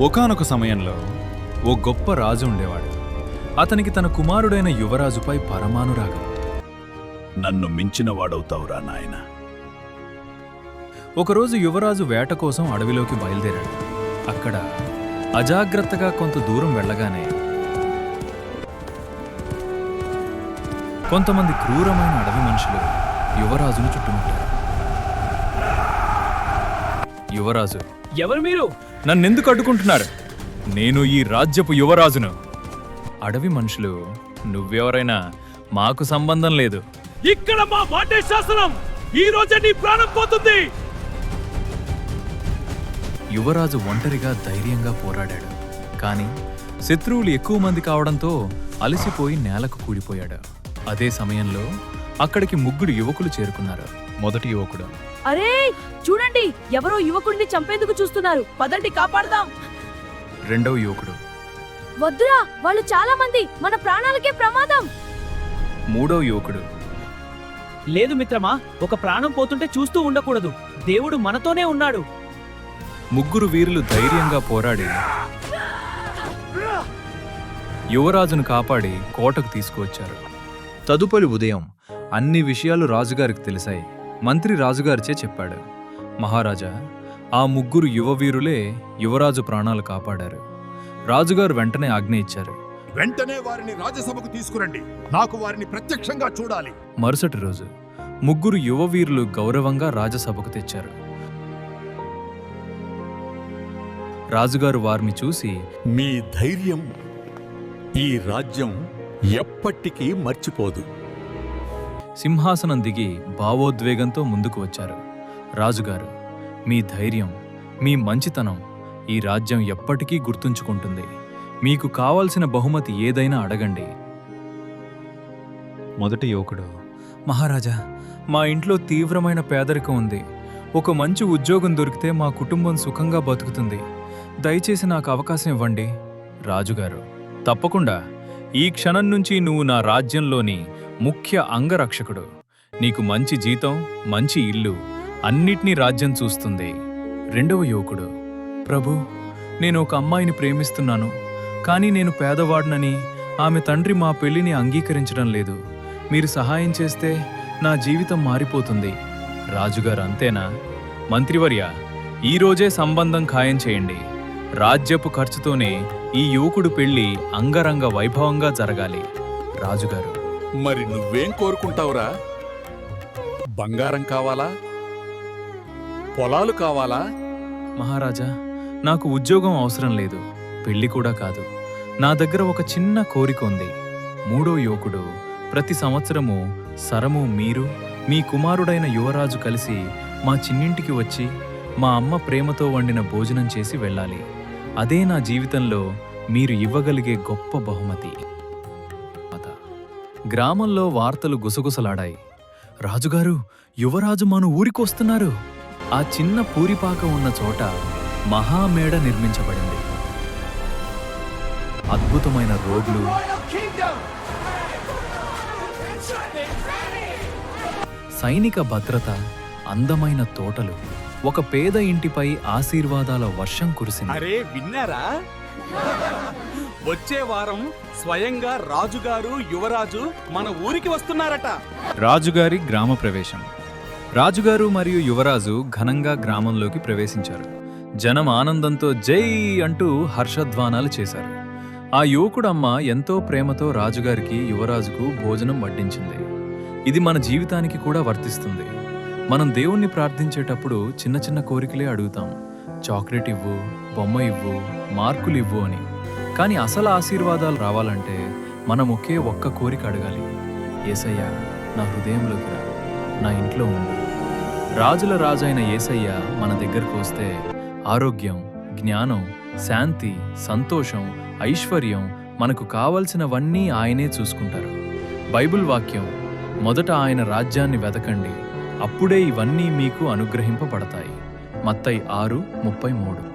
ఒకానొక సమయంలో ఓ గొప్ప రాజు ఉండేవాడు. అతనికి తన కుమారుడైన యువరాజుపై పరమానురాగం. నన్ను మించినవాడవుతావురా నాయన. ఒకరోజు యువరాజు వేట కోసం అడవిలోకి బయలుదేరాడు. అక్కడ అజాగ్రత్తగా కొంత దూరం వెళ్ళగానే కొంతమంది క్రూరమైన అడవి మనుషులు యువరాజును చుట్టుముట్టారు. యువరాజు, ఎవరు మీరు? నన్నెందుకు అడ్డుకుంటున్నారు? నేను ఈ రాజ్యపు యువరాజును. అడవి మనుషులు, నువ్వెవరైనా, మాకు సంబంధం లేదు. ఇక్కడ మా వాటే శాసనం. ఈ రోజే నీ ప్రాణం పోతుంది. యువరాజు ఒంటరిగా ధైర్యంగా పోరాడాడు. కాని శత్రువులు ఎక్కువ మంది కావడంతో అలసిపోయి నేలకు కూలిపోయాడు. అదే సమయంలో అక్కడికి ముగ్గురు యువకులు చేరుకున్నారు. మొదటి యువకుడు, అరే చూడండి, ఎవరో యువకుడిని చంపేందుకు చూస్తున్నారు, పదండి కాపాడదాం. రెండవ యువకుడు, వద్దురా, వాళ్ళు చాలా మంది, మన ప్రాణాలకే ప్రమాదం. మూడవ యువకుడు, లేదు మిత్రమా, ఒక ప్రాణం పోతుంటే చూస్తూ ఉండకూడదు. దేవుడు మనతోనే ఉన్నాడు. ముగ్గురు వీరులు ధైర్యంగా పోరాడి యువరాజును కాపాడి కోటకు తీసుకువచ్చారు. తదుపరి ఉదయం అన్ని విషయాలు రాజుగారికి తెలిసాయి. మంత్రి రాజుగారిచే చెప్పాడు, మహారాజా, ఆ ముగ్గురు యువవీరులే యువరాజు ప్రాణాలు కాపాడారు. రాజుగారు వెంటనే ఆజ్ఞ ఇచ్చారు, వెంటనే వారిని రాజసభకు తీసుకురండి. నాకు వారిని ప్రత్యక్షంగా చూడాలి. మరుసటి రోజు ముగ్గురు యువవీరులు గౌరవంగా రాజసభకు తెచ్చారు. రాజుగారు వారిని చూసి, మీ ధైర్యం ఈ రాజ్యం ఎప్పటికీ మర్చిపోదు. సింహాసనం దిగి భావోద్వేగంతో ముందుకు వచ్చారు. రాజుగారు, మీ ధైర్యం, మీ మంచితనం ఈ రాజ్యం ఎప్పటికీ గుర్తుంచుకుంటుంది. మీకు కావాల్సిన బహుమతి ఏదైనా అడగండి. మొదటి యువకుడు, మహారాజా, మా ఇంట్లో తీవ్రమైన పేదరికం ఉంది. ఒక మంచి ఉద్యోగం దొరికితే మా కుటుంబం సుఖంగా బతుకుతుంది. దయచేసి నాకు అవకాశం ఇవ్వండి. రాజుగారు, తప్పకుండా. ఈ క్షణం నుంచి నువ్వు నా రాజ్యంలోని ముఖ్య అంగరక్షకుడు. నీకు మంచి జీతం, మంచి ఇల్లు, అన్నిటినీ రాజ్యం చూస్తుంది. రెండవ యువకుడు, ప్రభు, నేను ఒక అమ్మాయిని ప్రేమిస్తున్నాను. కానీ నేను పేదవాడినని ఆమె తండ్రి మా పెళ్లిని అంగీకరించడం లేదు. మీరు సహాయం చేస్తే నా జీవితం మారిపోతుంది. రాజుగారు, అంతేనా? మంత్రివర్య, ఈరోజే సంబంధం ఖాయం చేయండి. రాజ్యపు ఖర్చుతోనే ఈ యువకుడు పెళ్లి అంగరంగ వైభవంగా జరగాలి. రాజుగారు, మరి నువ్వేం కోరుకుంటావురా? బంగారం కావాలా? పొలాలు కావాలా? మహారాజా, నాకు ఉద్యోగం అవసరం లేదు, పెళ్లి కూడా కాదు. నా దగ్గర ఒక చిన్న కోరిక ఉంది. మూడో యువకుడు, ప్రతి సంవత్సరము సరము మీరు, మీ కుమారుడైన యువరాజు కలిసి మా చిన్నింటికి వచ్చి మా అమ్మ ప్రేమతో వండిన భోజనం చేసి వెళ్ళాలి. అదే నా జీవితంలో మీరు ఇవ్వగలిగే గొప్ప బహుమతి. గ్రామంలో వార్తలు గుసగుసలాడాయి. రాజుగారు, యువరాజు మన ఊరికొస్తున్నారు. ఆ చిన్న పూరిపాక ఉన్న చోట మహామేడ నిర్మించబడింది. అద్భుతమైన రోడ్లు, సైనిక భద్రత, అందమైన తోటలు, ఒక పేద ఇంటిపై ఆశీర్వాదాల వర్షం కురిసింది. అరే విన్నారా? వచ్చే వారం స్వయంగా రాజుగారు, యువరాజు మన ఊరికి వస్తున్నారట. రాజుగారి గ్రామ ప్రవేశం. రాజుగారు మరియు యువరాజు ఘనంగా గ్రామంలోకి ప్రవేశించారు. జనం ఆనందంతో జై అంటూ హర్షధ్వానాలు చేశారు. ఆ యువకుడమ్మ ఎంతో ప్రేమతో రాజుగారికి, యువరాజుకు భోజనం వడ్డించింది. ఇది మన జీవితానికి కూడా వర్తిస్తుంది. మనం దేవుణ్ణి ప్రార్థించేటప్పుడు చిన్న చిన్న కోరికలే అడుగుతాం. చాక్లెట్ ఇవ్వు, బొమ్మ ఇవ్వు, మార్కులు ఇవ్వు అని. కానీ అసలు ఆశీర్వాదాలు రావాలంటే మనం ఒక్క కోరిక అడగాలి. యేసయ్య, నా హృదయంలోకి రా, నా ఇంట్లో ఉండు. రాజుల రాజైన యేసయ్య మన దగ్గరకు వస్తే ఆరోగ్యం, జ్ఞానం, శాంతి, సంతోషం, ఐశ్వర్యం, మనకు కావలసినవన్నీ ఆయనే చూసుకుంటారు. బైబిల్ వాక్యం, మొదట ఆయన రాజ్యాన్ని వెతకండి, అప్పుడే ఇవన్నీ మీకు అనుగ్రహింపబడతాయి. మత్తయి 6:33.